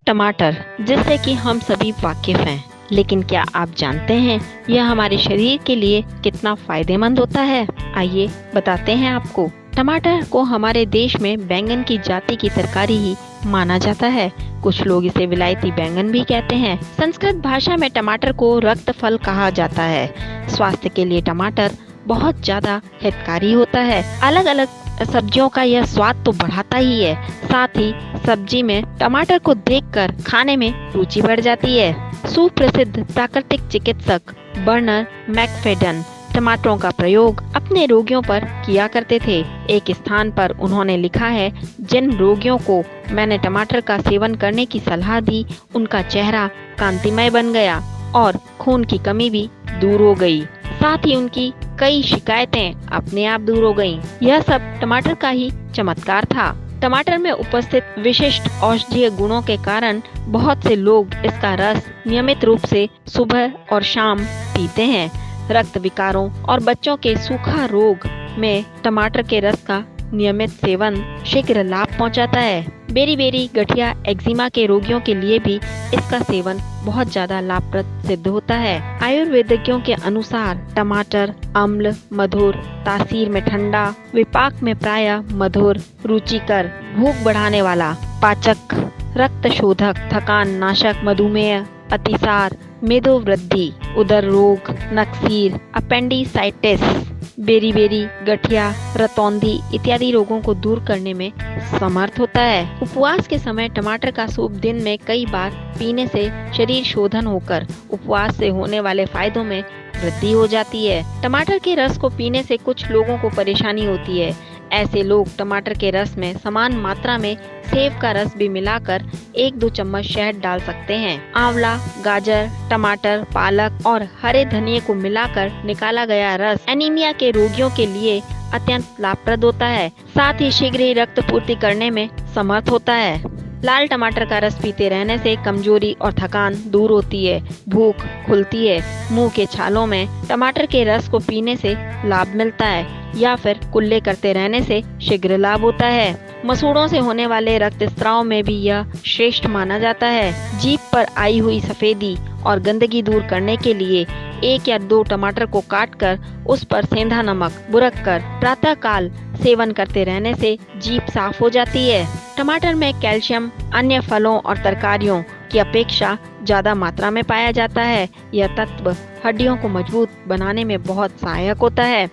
टमाटर, जिससे कि हम सभी वाकिफ हैं, लेकिन क्या आप जानते हैं यह हमारे शरीर के लिए कितना फायदेमंद होता है? आइए बताते हैं आपको। टमाटर को हमारे देश में बैंगन की जाति की तरकारी ही माना जाता है। कुछ लोग इसे विलायती बैंगन भी कहते हैं। संस्कृत भाषा में टमाटर को रक्त फल कहा जाता है। स्वास्थ्य के लिए टमाटर बहुत ज्यादा हितकारी होता है। अलग अलग सब्जियों का यह स्वाद तो बढ़ाता ही है, साथ ही सब्जी में टमाटर को देखकर खाने में रुचि बढ़ जाती है। सुप्रसिद्ध प्राकृतिक चिकित्सक बर्नर मैकफेडन टमाटरों का प्रयोग अपने रोगियों पर किया करते थे। एक स्थान पर उन्होंने लिखा है, जिन रोगियों को मैंने टमाटर का सेवन करने की सलाह दी, उनका चेहरा कांतिमय बन गया और खून की कमी भी दूर हो गई। साथ ही उनकी कई शिकायतें अपने आप दूर हो गईं। यह सब टमाटर का ही चमत्कार था। टमाटर में उपस्थित विशिष्ट औषधीय गुणों के कारण बहुत से लोग इसका रस नियमित रूप से सुबह और शाम पीते हैं। रक्त विकारों और बच्चों के सूखा रोग में टमाटर के रस का नियमित सेवन शीघ्र लाभ पहुंचाता है। बेरी गठिया एक्जिमा के रोगियों के लिए भी इसका सेवन बहुत ज्यादा लाभप्रद सिद्ध होता है। आयुर्वेदिकों के अनुसार टमाटर अम्ल, मधुर, तासीर में ठंडा, विपाक में प्रायः मधुर, रुचिकर, भूख बढ़ाने वाला, पाचक, रक्त शोधक, थकान नाशक, मधुमेह, अतिसार, मेदो वृद्धि, उदर रोग, नक्सीर, अपेंडिसाइटिस, बेरी गठिया, रतौंधी इत्यादि रोगों को दूर करने में समर्थ होता है। उपवास के समय टमाटर का सूप दिन में कई बार पीने से शरीर शोधन होकर उपवास से होने वाले फायदों में वृद्धि हो जाती है। टमाटर के रस को पीने से कुछ लोगों को परेशानी होती है। ऐसे लोग टमाटर के रस में समान मात्रा में सेब का रस भी मिलाकर 1-2 चम्मच शहद डाल सकते हैं। आंवला, गाजर, टमाटर, पालक और हरे धनिये को मिलाकर निकाला गया रस एनीमिया के रोगियों के लिए अत्यंत लाभप्रद होता है। साथ ही शीघ्र ही रक्त पूर्ति करने में समर्थ होता है। लाल टमाटर का रस पीते रहने से कमजोरी और थकान दूर होती है, भूख खुलती है। मुंह के छालों में टमाटर के रस को पीने से लाभ मिलता है या फिर कुल्ले करते रहने से शीघ्र लाभ होता है। मसूड़ों से होने वाले रक्तस्राव में भी यह श्रेष्ठ माना जाता है। जीभ पर आई हुई सफेदी और गंदगी दूर करने के लिए 1 या 2 टमाटर को काटकर उस पर सेंधा नमक बुरक कर प्रातः काल सेवन करते रहने से जीभ साफ हो जाती है। टमाटर में कैल्शियम अन्य फलों और तरकारियों की अपेक्षा ज्यादा मात्रा में पाया जाता है। यह तत्व हड्डियों को मजबूत बनाने में बहुत सहायक होता है।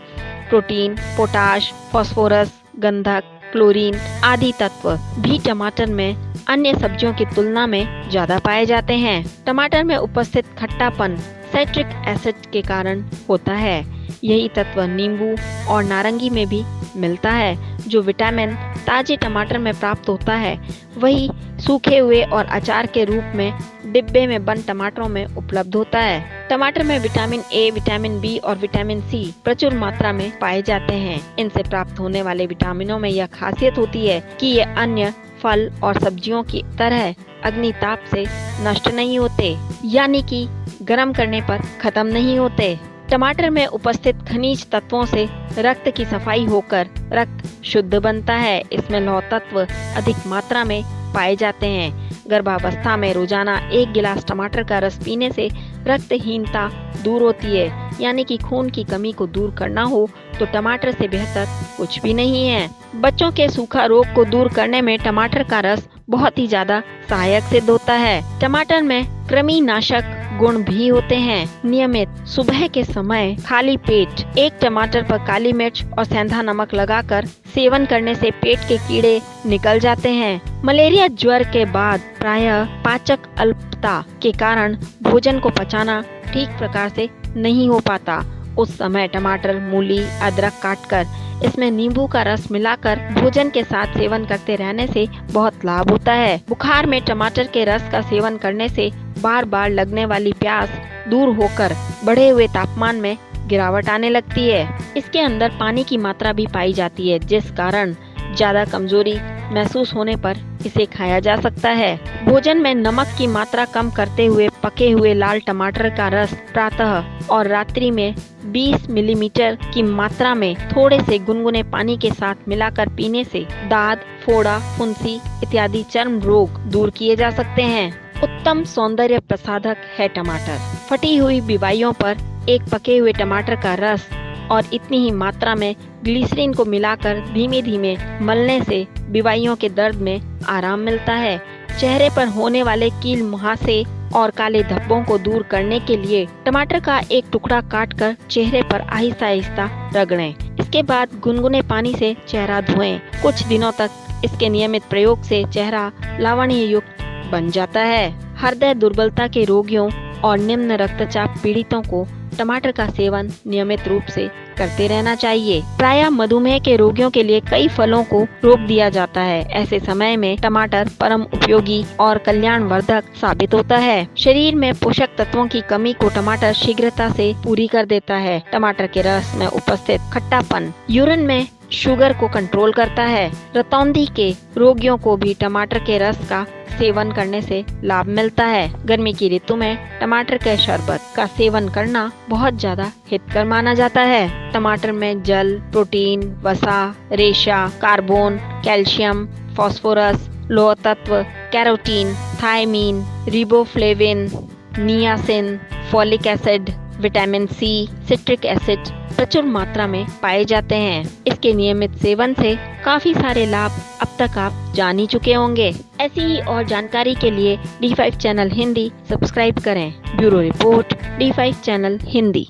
प्रोटीन, पोटाश, फास्फोरस, गंधक, क्लोरीन आदि तत्व भी टमाटर में अन्य सब्जियों की तुलना में ज्यादा पाए जाते हैं। टमाटर में उपस्थित खट्टापन साइट्रिक एसिड के कारण होता है। यही तत्व नींबू और नारंगी में भी मिलता है। जो विटामिन ताजे टमाटर में प्राप्त होता है, वही सूखे हुए और अचार के रूप में डिब्बे में बंद टमाटरों में उपलब्ध होता है। टमाटर में विटामिन ए, विटामिन बी और विटामिन सी प्रचुर मात्रा में पाए जाते हैं। इनसे प्राप्त होने वाले विटामिनों में यह खासियत होती है कि ये अन्य फल और सब्जियों की तरह अग्निताप से नष्ट नहीं होते, यानी कि गर्म करने पर खत्म नहीं होते। टमाटर में उपस्थित खनिज तत्वों से रक्त की सफाई होकर रक्त शुद्ध बनता है। इसमें लौह तत्व अधिक मात्रा में पाए जाते हैं। गर्भावस्था में रोजाना 1 गिलास टमाटर का रस पीने से रक्तहीनता दूर होती है, यानी कि खून की कमी को दूर करना हो तो टमाटर से बेहतर कुछ भी नहीं है। बच्चों के सूखा रोग को दूर करने में टमाटर का रस बहुत ही ज्यादा सहायक सिद्ध होता है। टमाटर में कृमिनाशक गुण भी होते हैं। नियमित सुबह के समय खाली पेट 1 टमाटर पर काली मिर्च और सेंधा नमक लगाकर सेवन करने से पेट के कीड़े निकल जाते हैं। मलेरिया ज्वर के बाद प्रायः पाचक अल्पता के कारण भोजन को पचाना ठीक प्रकार से नहीं हो पाता। उस समय टमाटर, मूली, अदरक काटकर इसमें नींबू का रस मिलाकर भोजन के साथ सेवन करते रहने से बहुत लाभ होता है। बुखार में टमाटर के रस का सेवन करने से बार लगने वाली प्यास दूर होकर बढ़े हुए तापमान में गिरावट आने लगती है। इसके अंदर पानी की मात्रा भी पाई जाती है, जिस कारण ज्यादा कमजोरी महसूस होने पर इसे खाया जा सकता है। भोजन में नमक की मात्रा कम करते हुए पके हुए लाल टमाटर का रस प्रातः और रात्रि में 20 मिलीमीटर की मात्रा में थोड़े से गुनगुने पानी के साथ मिलाकर पीने से दाद, फोड़ा, फुंसी इत्यादि चर्म रोग दूर किए जा सकते हैं। उत्तम सौंदर्य प्रसाधक है टमाटर। फटी हुई बिवाइयों पर एक पके हुए टमाटर का रस और इतनी ही मात्रा में ग्लिसरीन को मिलाकर धीमे धीमे मलने से बिवाइयों के दर्द में आराम मिलता है। चेहरे पर होने वाले कील मुहासे और काले धब्बों को दूर करने के लिए टमाटर का एक टुकड़ा काटकर चेहरे पर आहिस्ता आहिस्ता रगड़ें। इसके बाद गुनगुने पानी से चेहरा धोएं। कुछ दिनों तक इसके नियमित प्रयोग से चेहरा लावण्य युक्त बन जाता है। हृदय दुर्बलता के रोगियों और निम्न रक्तचाप पीड़ितों को टमाटर का सेवन नियमित रूप से करते रहना चाहिए। प्रायः मधुमेह के रोगियों के लिए कई फलों को रोक दिया जाता है। ऐसे समय में टमाटर परम उपयोगी और कल्याणवर्धक साबित होता है। शरीर में पोषक तत्वों की कमी को टमाटर शीघ्रता से पूरी कर देता है। टमाटर के रस में उपस्थित खट्टापन यूरिन में शुगर को कंट्रोल करता है। रतौंधी के रोगियों को भी टमाटर के रस का सेवन करने से लाभ मिलता है। गर्मी की ऋतु में टमाटर के शरबत का सेवन करना बहुत ज्यादा हितकर माना जाता है। टमाटर में जल, प्रोटीन, वसा, रेशा, कार्बन, कैल्शियम, फास्फोरस, लौह तत्व, carotene, thiamine, riboflavin, niacin, folic acid, vitamin C, citric acid प्रचुर मात्रा में पाए जाते हैं। इसके नियमित सेवन से काफी सारे लाभ अब तक आप जान ही चुके होंगे। ऐसी ही और जानकारी के लिए D5 चैनल हिंदी सब्सक्राइब करें। Bureau report D5 channel Hindi.